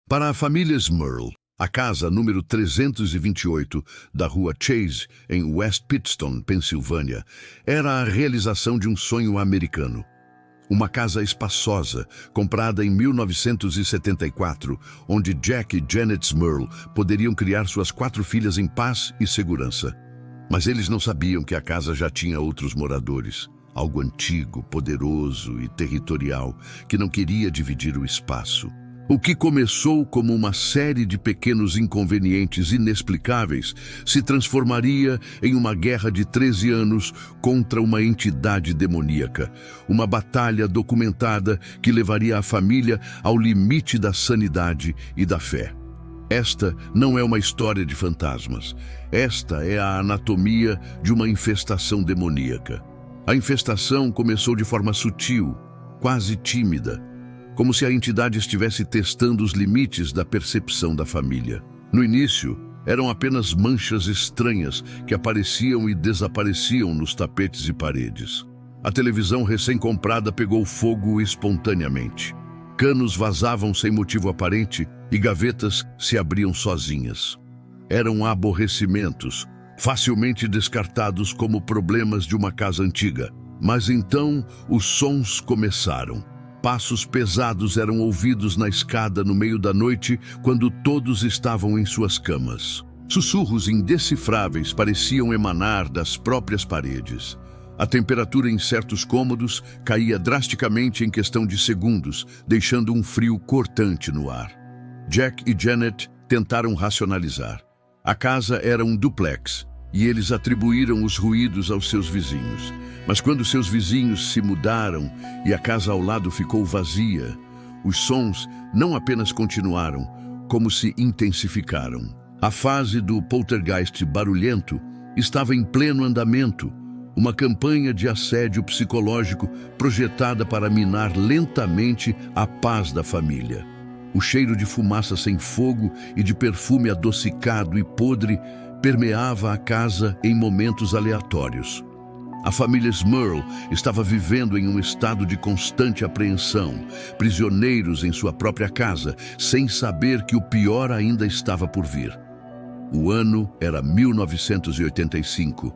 Para a família Smurl, a casa número 328 da rua Chase, em West Pittston, Pensilvânia, era a realização de um sonho americano. Uma casa espaçosa, comprada em 1974, onde Jack e Janet Smurl poderiam criar suas 4 filhas em paz e segurança. Mas eles não sabiam que a casa já tinha outros moradores. Algo antigo, poderoso e territorial, que não queria dividir o espaço. O que começou como uma série de pequenos inconvenientes inexplicáveis se transformaria em uma guerra de 13 anos contra uma entidade demoníaca. Uma batalha documentada que levaria a família ao limite da sanidade e da fé. Esta não é uma história de fantasmas. Esta é a anatomia de uma infestação demoníaca. A infestação começou de forma sutil, quase tímida, como se a entidade estivesse testando os limites da percepção da família. No início, eram apenas manchas estranhas que apareciam e desapareciam nos tapetes e paredes. A televisão recém-comprada pegou fogo espontaneamente. Canos vazavam sem motivo aparente e gavetas se abriam sozinhas. Eram aborrecimentos, facilmente descartados como problemas de uma casa antiga. Mas então os sons começaram. Passos pesados eram ouvidos na escada no meio da noite quando todos estavam em suas camas. Sussurros indecifráveis pareciam emanar das próprias paredes. A temperatura em certos cômodos caía drasticamente em questão de segundos, deixando um frio cortante no ar. Jack e Janet tentaram racionalizar. A casa era um duplex e eles atribuíram os ruídos aos seus vizinhos. Mas quando seus vizinhos se mudaram e a casa ao lado ficou vazia, os sons não apenas continuaram, como se intensificaram. A fase do poltergeist barulhento estava em pleno andamento, uma campanha de assédio psicológico projetada para minar lentamente a paz da família. O cheiro de fumaça sem fogo e de perfume adocicado e podre permeava a casa em momentos aleatórios. A família Smurl estava vivendo em um estado de constante apreensão, prisioneiros em sua própria casa, sem saber que o pior ainda estava por vir. O ano era 1985,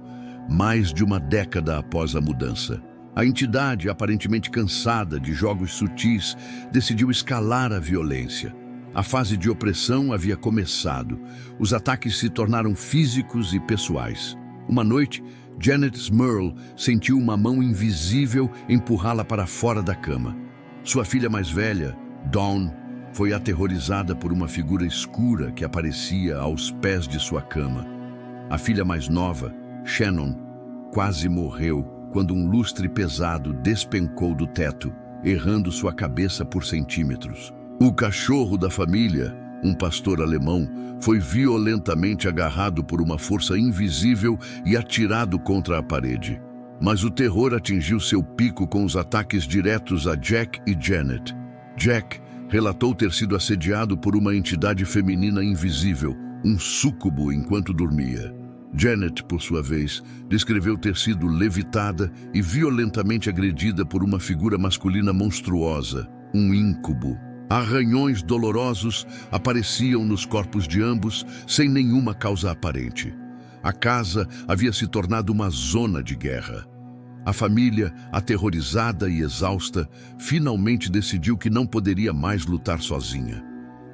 mais de uma década após a mudança. A entidade, aparentemente cansada de jogos sutis, decidiu escalar a violência. A fase de opressão havia começado. Os ataques se tornaram físicos e pessoais. Uma noite, Janet Smurl sentiu uma mão invisível empurrá-la para fora da cama. Sua filha mais velha, Dawn, foi aterrorizada por uma figura escura que aparecia aos pés de sua cama. A filha mais nova, Shannon, quase morreu quando um lustre pesado despencou do teto, errando sua cabeça por centímetros. O cachorro da família, um pastor alemão, foi violentamente agarrado por uma força invisível e atirado contra a parede. Mas o terror atingiu seu pico com os ataques diretos a Jack e Janet. Jack relatou ter sido assediado por uma entidade feminina invisível, um súcubo, enquanto dormia. Janet, por sua vez, descreveu ter sido levitada e violentamente agredida por uma figura masculina monstruosa, um íncube. Arranhões dolorosos apareciam nos corpos de ambos sem nenhuma causa aparente. A casa havia se tornado uma zona de guerra. A família, aterrorizada e exausta, finalmente decidiu que não poderia mais lutar sozinha.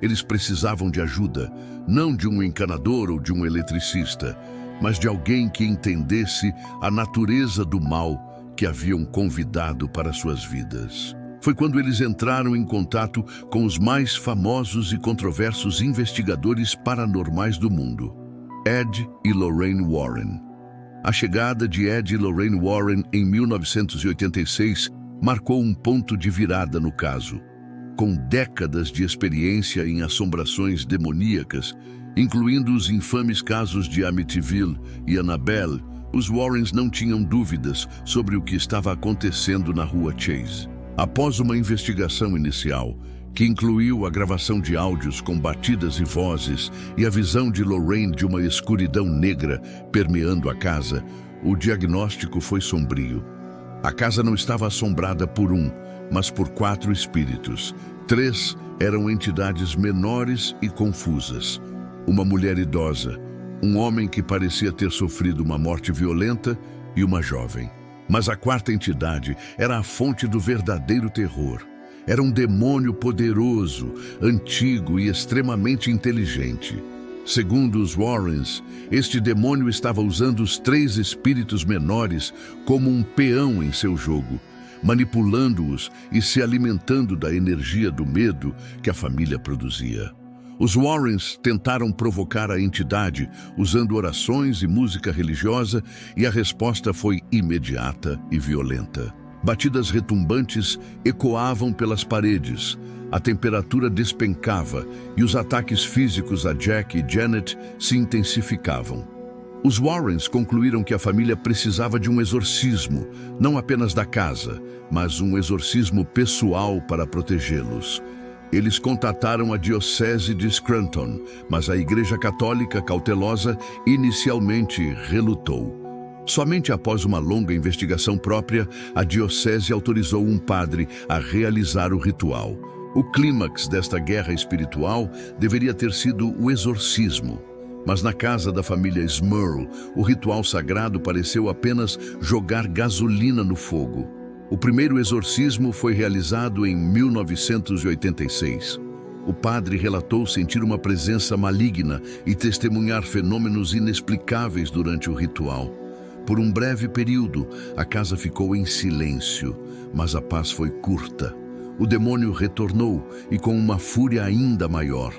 Eles precisavam de ajuda, não de um encanador ou de um eletricista, mas de alguém que entendesse a natureza do mal que haviam convidado para suas vidas. Foi quando eles entraram em contato com os mais famosos e controversos investigadores paranormais do mundo, Ed e Lorraine Warren. A chegada de Ed e Lorraine Warren em 1986 marcou um ponto de virada no caso. Com décadas de experiência em assombrações demoníacas, incluindo os infames casos de Amityville e Annabelle, os Warrens não tinham dúvidas sobre o que estava acontecendo na rua Chase. Após uma investigação inicial, que incluiu a gravação de áudios com batidas e vozes e a visão de Lorraine de uma escuridão negra permeando a casa, o diagnóstico foi sombrio. A casa não estava assombrada por um, mas por 4 espíritos. 3 Eram entidades menores e confusas. Uma mulher idosa, um homem que parecia ter sofrido uma morte violenta e uma jovem. Mas a quarta entidade era a fonte do verdadeiro terror. Era um demônio poderoso, antigo e extremamente inteligente. Segundo os Warrens, este demônio estava usando os 3 espíritos menores como um peão em seu jogo, manipulando-os e se alimentando da energia do medo que a família produzia. Os Warrens tentaram provocar a entidade usando orações e música religiosa e a resposta foi imediata e violenta. Batidas retumbantes ecoavam pelas paredes, a temperatura despencava e os ataques físicos a Jack e Janet se intensificavam. Os Warrens concluíram que a família precisava de um exorcismo, não apenas da casa, mas um exorcismo pessoal para protegê-los. Eles contataram a Diocese de Scranton, mas a Igreja Católica, cautelosa, inicialmente relutou. Somente após uma longa investigação própria, a Diocese autorizou um padre a realizar o ritual. O clímax desta guerra espiritual deveria ter sido o exorcismo. Mas na casa da família Smurl, o ritual sagrado pareceu apenas jogar gasolina no fogo. O primeiro exorcismo foi realizado em 1986. O padre relatou sentir uma presença maligna e testemunhar fenômenos inexplicáveis durante o ritual. Por um breve período, a casa ficou em silêncio, mas a paz foi curta. O demônio retornou e com uma fúria ainda maior.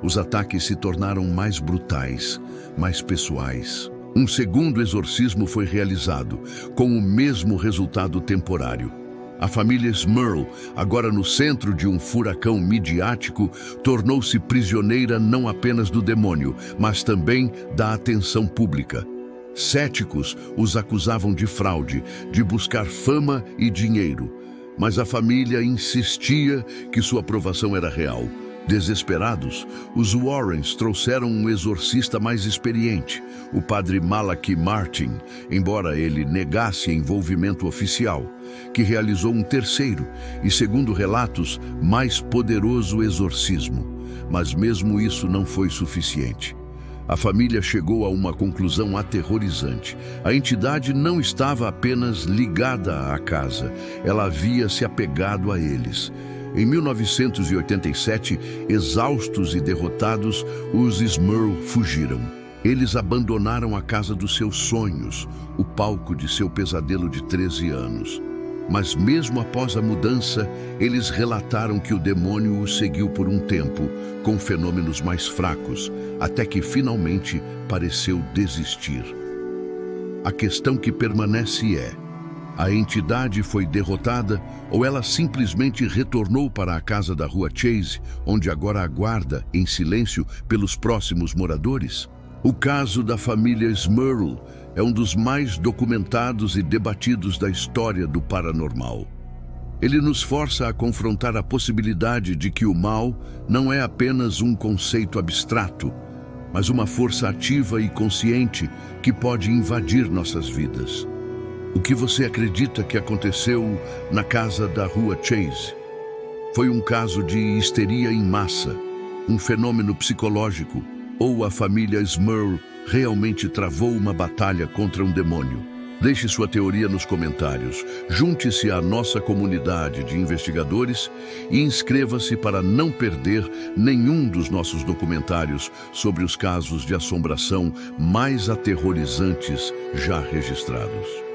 Os ataques se tornaram mais brutais, mais pessoais. Um segundo exorcismo foi realizado, com o mesmo resultado temporário. A família Smurl, agora no centro de um furacão midiático, tornou-se prisioneira não apenas do demônio, mas também da atenção pública. Céticos os acusavam de fraude, de buscar fama e dinheiro. Mas a família insistia que sua aprovação era real. Desesperados, os Warrens trouxeram um exorcista mais experiente, o padre Malachi Martin, embora ele negasse envolvimento oficial, que realizou um terceiro e, segundo relatos, mais poderoso exorcismo. Mas mesmo isso não foi suficiente. A família chegou a uma conclusão aterrorizante. A entidade não estava apenas ligada à casa, ela havia se apegado a eles. Em 1987, exaustos e derrotados, os Smurl fugiram. Eles abandonaram a casa dos seus sonhos, o palco de seu pesadelo de 13 anos. Mas mesmo após a mudança, eles relataram que o demônio os seguiu por um tempo, com fenômenos mais fracos, até que finalmente pareceu desistir. A questão que permanece é: a entidade foi derrotada ou ela simplesmente retornou para a casa da Rua Chase, onde agora aguarda, em silêncio, pelos próximos moradores? O caso da família Smurl é um dos mais documentados e debatidos da história do paranormal. Ele nos força a confrontar a possibilidade de que o mal não é apenas um conceito abstrato, mas uma força ativa e consciente que pode invadir nossas vidas. O que você acredita que aconteceu na casa da Rua Chase? Foi um caso de histeria em massa, um fenômeno psicológico, ou a família Smurl realmente travou uma batalha contra um demônio? Deixe sua teoria nos comentários, junte-se à nossa comunidade de investigadores e inscreva-se para não perder nenhum dos nossos documentários sobre os casos de assombração mais aterrorizantes já registrados.